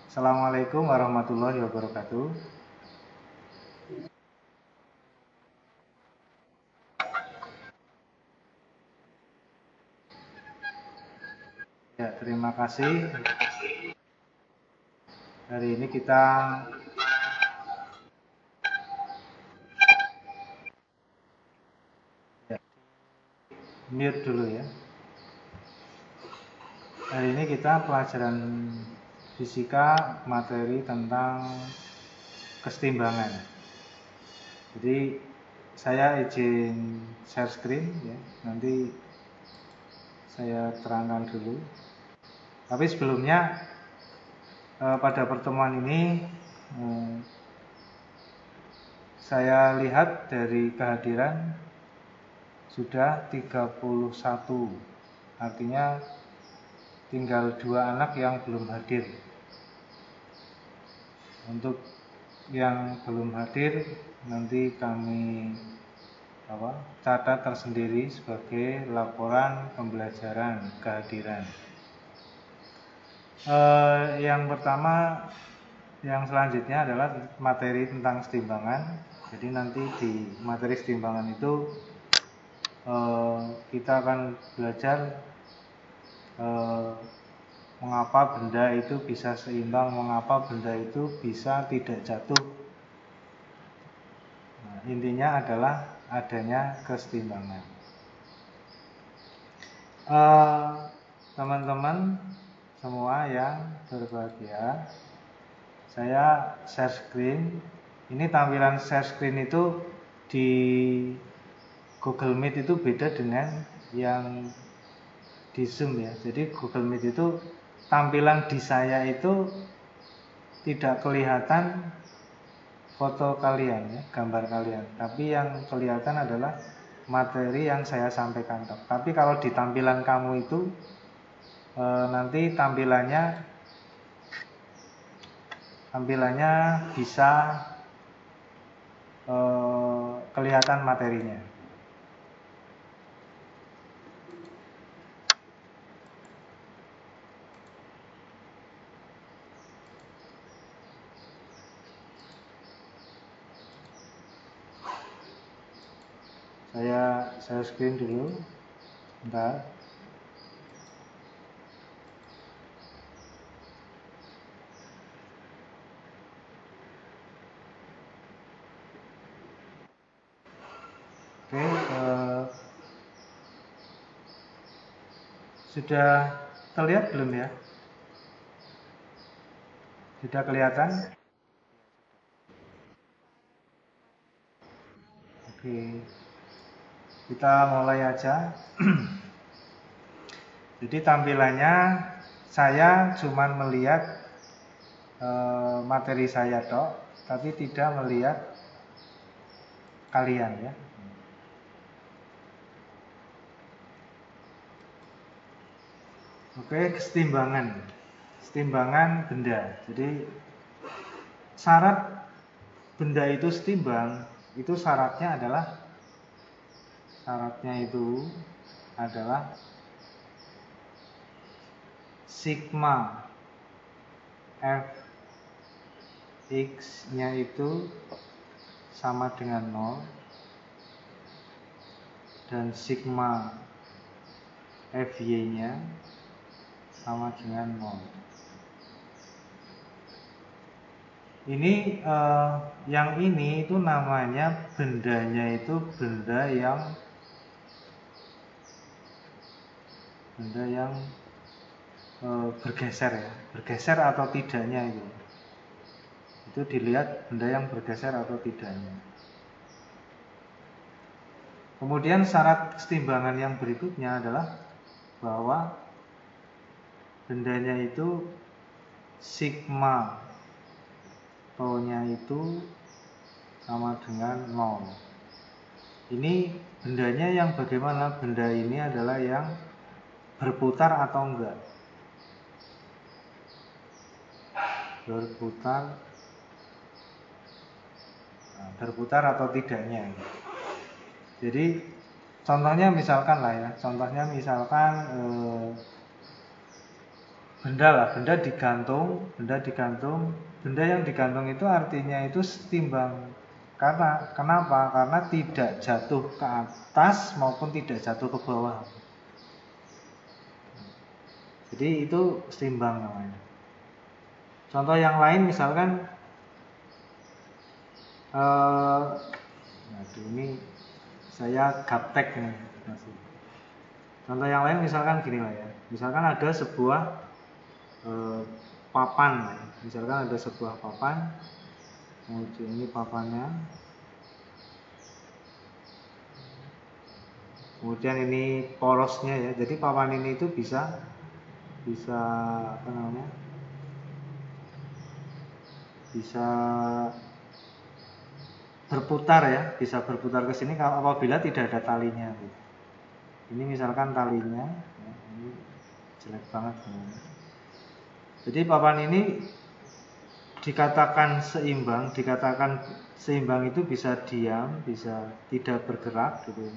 Assalamualaikum warahmatullahi wabarakatuh. Ya, terima kasih. Hari ini kita mute dulu ya. Hari ini kita pelajaran fisika materi tentang kesetimbangan. Jadi saya izin share screen ya. Nanti saya terangkan dulu. Tapi sebelumnya pada pertemuan ini saya lihat dari kehadiran sudah 31. Artinya tinggal 2 anak yang belum hadir. Untuk yang belum hadir nanti kami catat tersendiri sebagai laporan pembelajaran kehadiran. Yang pertama, yang selanjutnya adalah materi tentang setimbangan. Jadi nanti di materi setimbangan itu kita akan belajar mengapa benda itu bisa seimbang, mengapa benda itu bisa tidak jatuh. Nah, intinya adalah adanya kesetimbangan. Teman-teman semua yang berbahagia, saya share screen. Ini tampilan share screen itu di Google Meet itu beda dengan yang di Zoom ya. Jadi Google Meet itu tampilan di saya itu tidak kelihatan foto kalian ya, gambar kalian. Tapi yang kelihatan adalah materi yang saya sampaikan. Tapi kalau di tampilan kamu itu nanti tampilannya bisa kelihatan materinya. Saya screen dulu. Bentar. Oke, sudah terlihat belum ya? Sudah kelihatan? Oke, kita mulai aja. Jadi tampilannya saya cuma melihat materi saya tok, tapi tidak melihat kalian ya. Oke, setimbangan benda. Jadi syarat benda itu setimbang, itu syaratnya adalah sigma fx nya itu sama dengan 0 dan sigma fy nya sama dengan 0. Ini yang ini itu namanya bendanya itu benda yang bergeser ya, bergeser atau tidaknya itu dilihat benda yang bergeser atau tidaknya. Kemudian syarat kesetimbangan yang berikutnya adalah bahwa bendanya itu sigma tau-nya itu sama dengan 0. Ini bendanya yang bagaimana? Benda ini adalah yang berputar atau enggak? Berputar atau tidaknya. Jadi contohnya misalkan benda lah, benda digantung. Benda yang digantung itu artinya itu setimbang. Karena kenapa? Karena tidak jatuh ke atas maupun tidak jatuh ke bawah. Jadi itu setimbang namanya. Contoh yang lain misalkan ini saya gaptek nih. Contoh yang lain misalkan gini lah ya. Misalkan ada sebuah papan. Misalkan ada sebuah papan. Kemudian ini papannya. Kemudian ini porosnya ya. Jadi papan ini itu bisa apa namanya? Bisa berputar ya, bisa berputar ke sini kalau apabila tidak ada talinya. Ini misalkan talinya, ya, ini jelek banget. Jadi papan ini dikatakan seimbang itu bisa diam, bisa tidak bergerak gitu.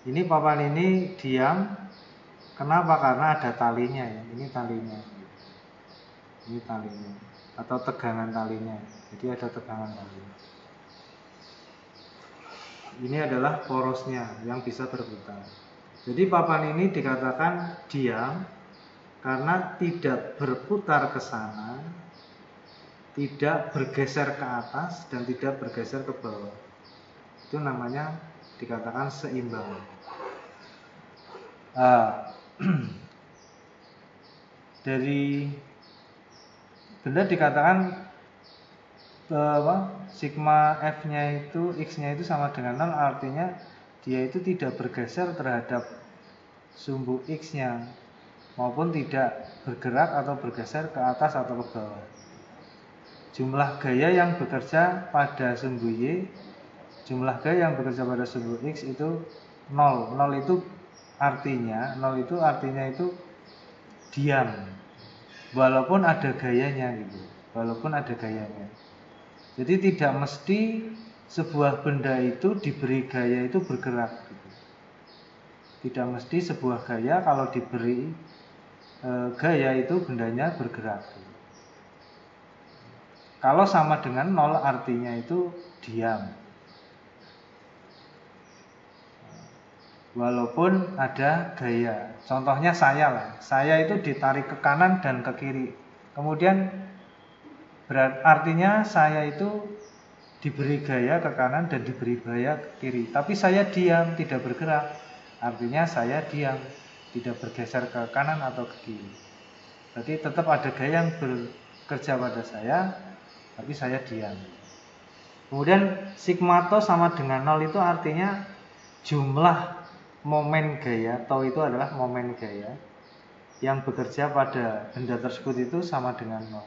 Ini papan ini diam, kenapa? Karena ada talinya ya. Ini talinya atau tegangan talinya. Jadi ada tegangan talinya. Ini adalah porosnya yang bisa berputar. Jadi papan ini dikatakan diam karena tidak berputar ke sana, tidak bergeser ke atas dan tidak bergeser ke bawah. Itu namanya dikatakan seimbang. Dari benda dikatakan sigma F-nya itu, X-nya itu sama dengan 0, artinya dia itu tidak bergeser terhadap sumbu X-nya maupun tidak bergerak atau bergeser ke atas atau ke bawah. Jumlah gaya yang bekerja pada sumbu Y, jumlah gaya yang bekerja pada sumbu X itu 0. 0 itu artinya itu diam. Walaupun ada gayanya gitu. Jadi tidak mesti sebuah benda itu diberi gaya itu bergerak gitu. Tidak mesti sebuah gaya kalau diberi gaya itu bendanya bergerak gitu. Kalau sama dengan 0 artinya itu diam. Walaupun ada gaya. Contohnya saya lah. Saya itu ditarik ke kanan dan ke kiri. Kemudian artinya saya itu diberi gaya ke kanan dan diberi gaya ke kiri. Tapi saya diam, tidak bergerak. Artinya saya diam, tidak bergeser ke kanan atau ke kiri. Jadi tetap ada gaya yang bekerja pada saya, tapi saya diam. Kemudian sigma tau sama dengan 0 itu artinya jumlah momen gaya, tau itu adalah momen gaya yang bekerja pada benda tersebut itu sama dengan 0.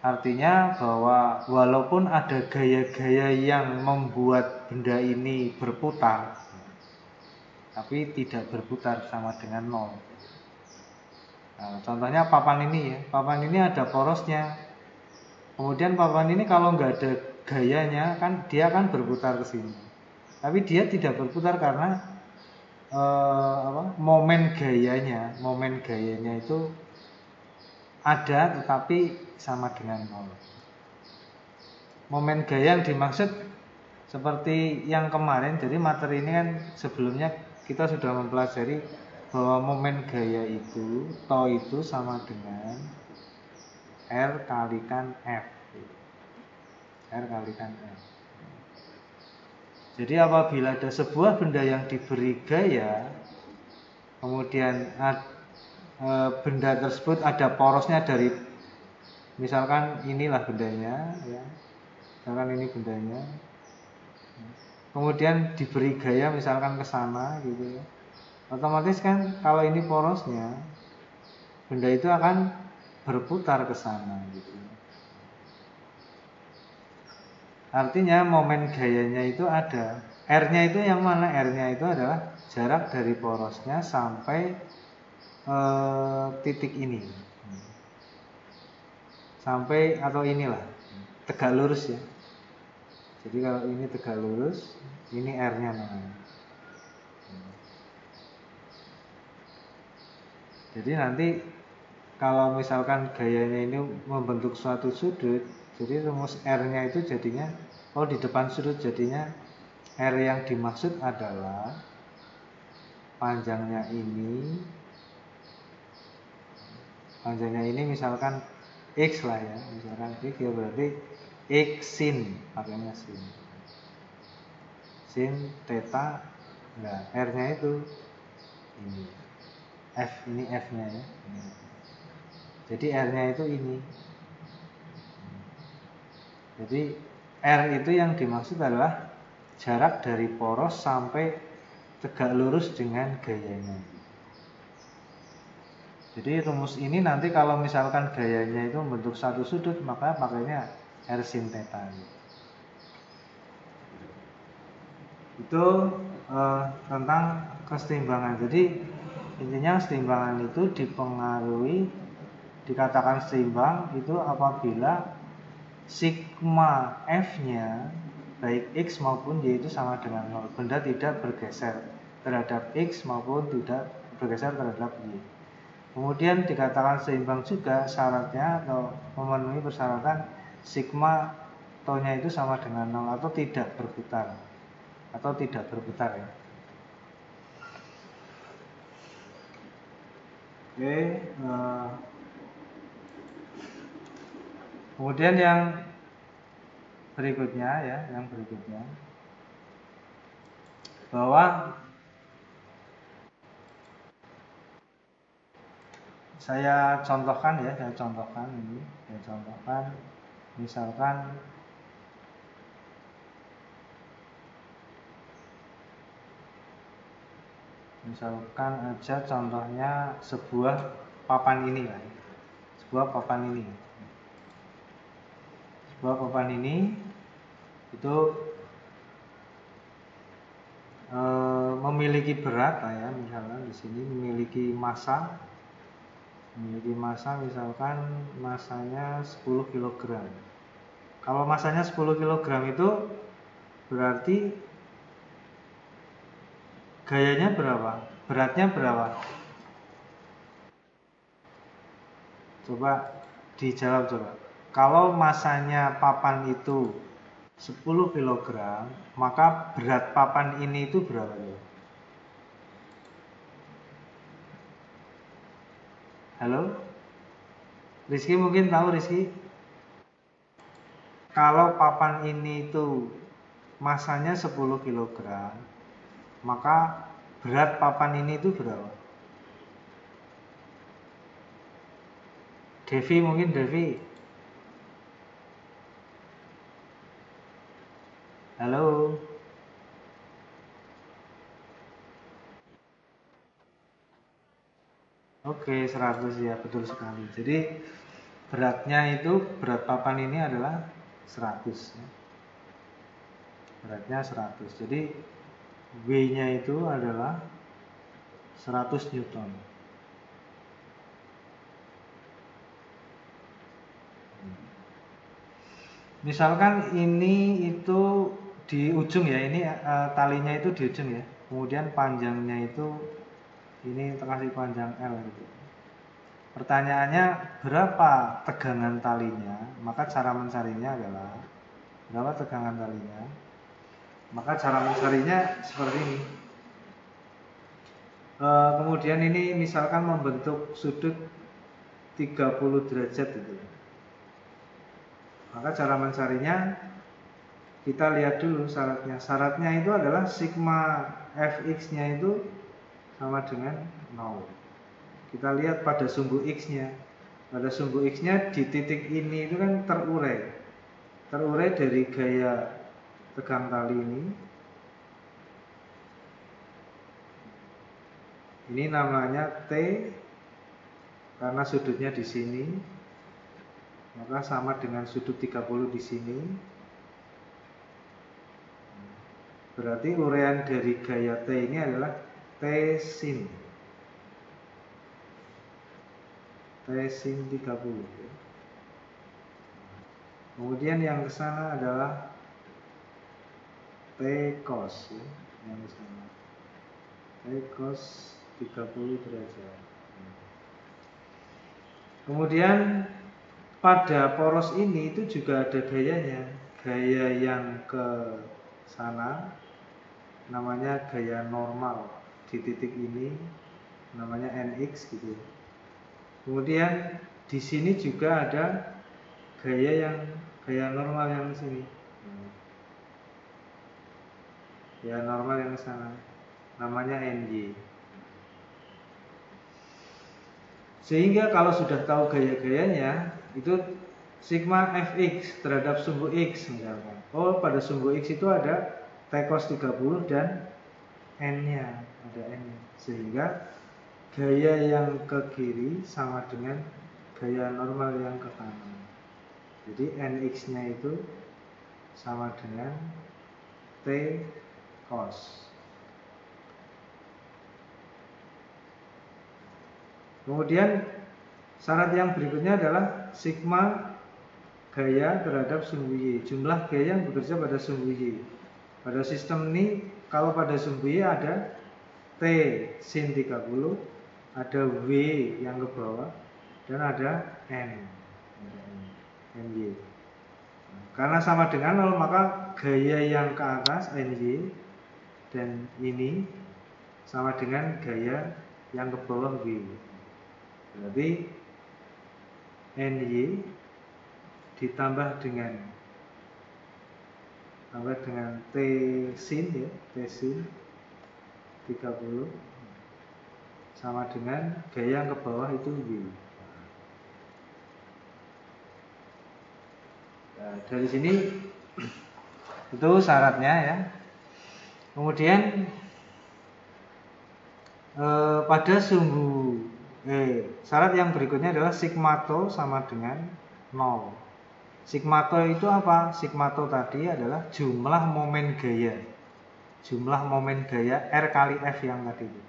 Artinya bahwa walaupun ada gaya-gaya yang membuat benda ini berputar, tapi tidak berputar sama dengan 0. Nah, contohnya papan ini ya. Papan ini ada porosnya. Kemudian papan ini kalau nggak ada gayanya kan dia akan berputar ke sini. Tapi dia tidak berputar karena momen gayanya itu ada tetapi sama dengan 0. Momen gaya yang dimaksud seperti yang kemarin. Jadi materi ini kan sebelumnya kita sudah mempelajari bahwa momen gaya itu tau itu sama dengan R kalikan F. Jadi apabila ada sebuah benda yang diberi gaya, kemudian benda tersebut ada porosnya dari, misalkan inilah bendanya ya. Misalkan ini bendanya. Kemudian diberi gaya misalkan ke sana gitu ya. Otomatis kan kalau ini porosnya, benda itu akan berputar ke sana gitu. Artinya momen gayanya itu ada. R-nya itu yang mana? R-nya itu adalah jarak dari porosnya sampai titik ini. Sampai atau inilah tegak lurus ya. Jadi kalau ini tegak lurus, ini R-nya namanya. Jadi nanti kalau misalkan gayanya ini membentuk suatu sudut, jadi rumus R-nya itu jadinya, kalau di depan sudut jadinya R yang dimaksud adalah panjangnya ini misalkan X lah ya, misalkan X ya berarti X sin, pakainya sin theta, nah R-nya itu ini, ini F-nya ya, jadi R-nya itu ini. Jadi R itu yang dimaksud adalah jarak dari poros sampai tegak lurus dengan gayanya. Jadi rumus ini nanti kalau misalkan gayanya itu membentuk satu sudut, maka pakainya R sin theta. Itu tentang keseimbangan. Jadi intinya keseimbangan itu dikatakan seimbang itu apabila sigma F-nya baik X maupun Y itu sama dengan 0. Benda tidak bergeser terhadap X maupun tidak bergeser terhadap Y. Kemudian dikatakan seimbang juga syaratnya atau memenuhi persyaratan sigma tau-nya itu sama dengan 0 atau tidak berputar. Ya. Oke, kemudian yang berikutnya bahwa saya contohkan misalkan aja contohnya sebuah papan ini lah. Sebuah papan ini itu memiliki berat lah ya, misalkan di sini memiliki massa misalkan massanya 10 kg. Kalau massanya 10 kg itu berarti gayanya berapa? Beratnya berapa? Coba dijawab coba. Kalau massanya papan itu 10 kg, maka berat papan ini itu berapa? Halo? Rizky mungkin tahu Rizky? Kalau papan ini itu massanya 10 kg, maka berat papan ini itu berapa? Devi mungkin Devi. Halo. Oke, 100 ya, betul sekali. Jadi berat papan ini adalah 100. Beratnya 100. Jadi W-nya itu adalah 100 Newton. Misalkan ini itu di ujung ya, ini talinya itu di ujung ya. Kemudian panjangnya itu ini kasih panjang L gitu. Pertanyaannya berapa tegangan talinya? Maka cara mencarinya adalah berapa tegangan talinya? Maka cara mencarinya seperti ini. Kemudian ini misalkan membentuk sudut 30 derajat gitu. Maka cara mencarinya kita lihat dulu syaratnya. Syaratnya itu adalah sigma Fx-nya itu sama dengan 0. Kita lihat pada sumbu X-nya. Pada sumbu X-nya di titik ini itu kan terurai dari gaya tegang tali ini. Ini namanya T karena sudutnya di sini. Maka sama dengan sudut 30 di sini. Berarti uraian dari gaya T ini adalah T sin 30. Kemudian yang ke sana adalah T cos ya, yang ke sana. T cos 30 derajat. Kemudian pada poros ini itu juga ada gayanya. Gaya yang ke sana namanya gaya normal. Di titik ini namanya NX gitu. Kemudian di sini juga ada gaya normal yang di sini. Gaya normal yang ke sana namanya NY. Sehingga kalau sudah tahu gaya-gayanya, itu sigma fx terhadap sumbu x misalkan. Oh, pada sumbu x itu ada t cos 30 dan n-nya, ada n-nya. Sehingga gaya yang ke kiri sama dengan gaya normal yang ke kanan. Jadi nx-nya itu sama dengan t cos. Kemudian syarat yang berikutnya adalah sigma gaya terhadap sumbu Y. Jumlah gaya yang bekerja pada sumbu Y. Pada sistem ini kalau pada sumbu Y ada T sin 30, ada W yang ke bawah, dan ada N. NY. Karena sama dengan 0 maka gaya yang ke atas NY dan ini sama dengan gaya yang ke bawah W. Berarti NY ditambah dengan T sin ya, T sin 30 sama dengan gaya yang ke bawah itu W. Nah, dari sini itu syaratnya ya. Kemudian pada sumbu syarat yang berikutnya adalah sigmato sama dengan 0. Sigmato itu apa? Sigmato tadi adalah jumlah momen gaya. Jumlah momen gaya R kali F yang tadi itu.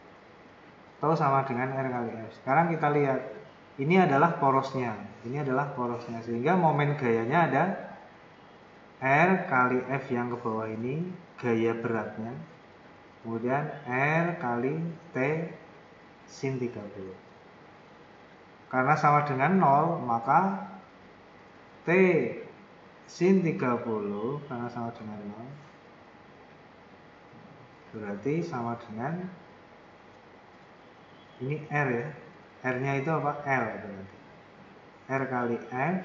Atau sama dengan R kali F. Sekarang kita lihat. Ini adalah porosnya. Ini adalah porosnya. Sehingga momen gayanya ada R kali F yang ke bawah ini, gaya beratnya. Kemudian R kali T sin 30. Karena sama dengan 0, maka T sin 30 karena sama dengan 0 berarti sama dengan ini R ya. R-nya itu apa? L berarti. R kali F.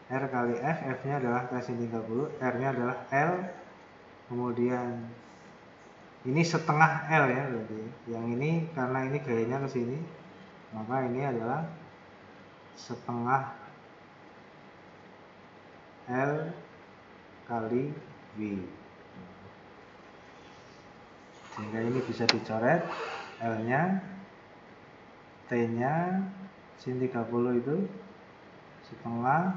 R kali F, F-nya adalah T sin 30, R-nya adalah L. Kemudian ini setengah L ya berarti. Yang ini karena ini gayanya ke sini, maka ini adalah setengah L kali W. Sehingga ini bisa dicoret L-nya, T-nya sin 30 itu setengah,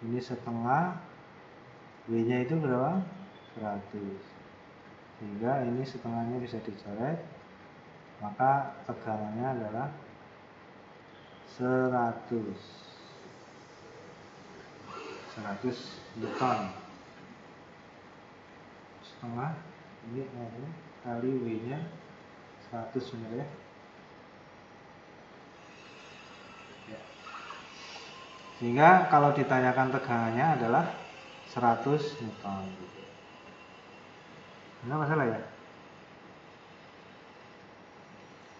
ini setengah, W-nya itu berapa? 100. Sehingga ini setengahnya bisa dicoret, maka tegangannya adalah 100 Newton. Setengah ini kali W-nya 100 benar ya. Sehingga kalau ditanyakan tegangannya adalah 100 Newton. Enggak masalah ya.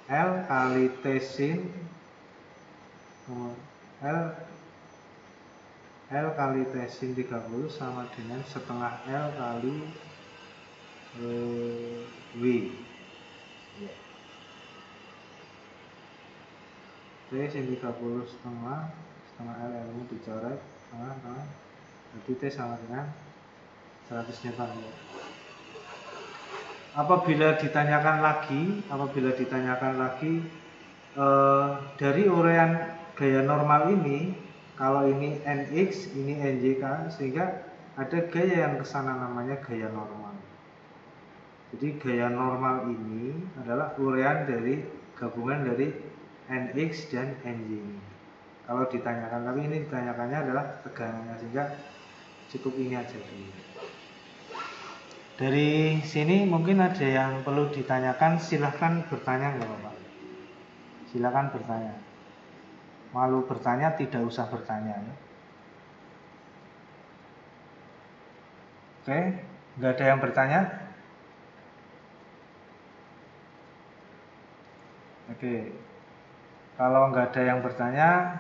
L kali T sin L kali T sin 30 sama dengan setengah L kali W. T sin 30 setengah L ini dicoret setengah. Jadi T sama dengan 100 Newton. Apabila ditanyakan lagi dari uraian gaya normal ini, kalau ini NX, ini NJK, sehingga ada gaya yang kesana namanya gaya normal. Jadi gaya normal ini adalah uraian dari gabungan dari NX dan NJ ini. Kalau ditanyakan, tapi ini ditanyakannya adalah tegangannya, sehingga cukup ini aja dulu. Dari sini mungkin ada yang perlu ditanyakan, silahkan bertanya nggak Bapak? Silahkan bertanya. malu bertanya, tidak usah bertanya ya. Oke, nggak ada yang bertanya? Oke, kalau nggak ada yang bertanya,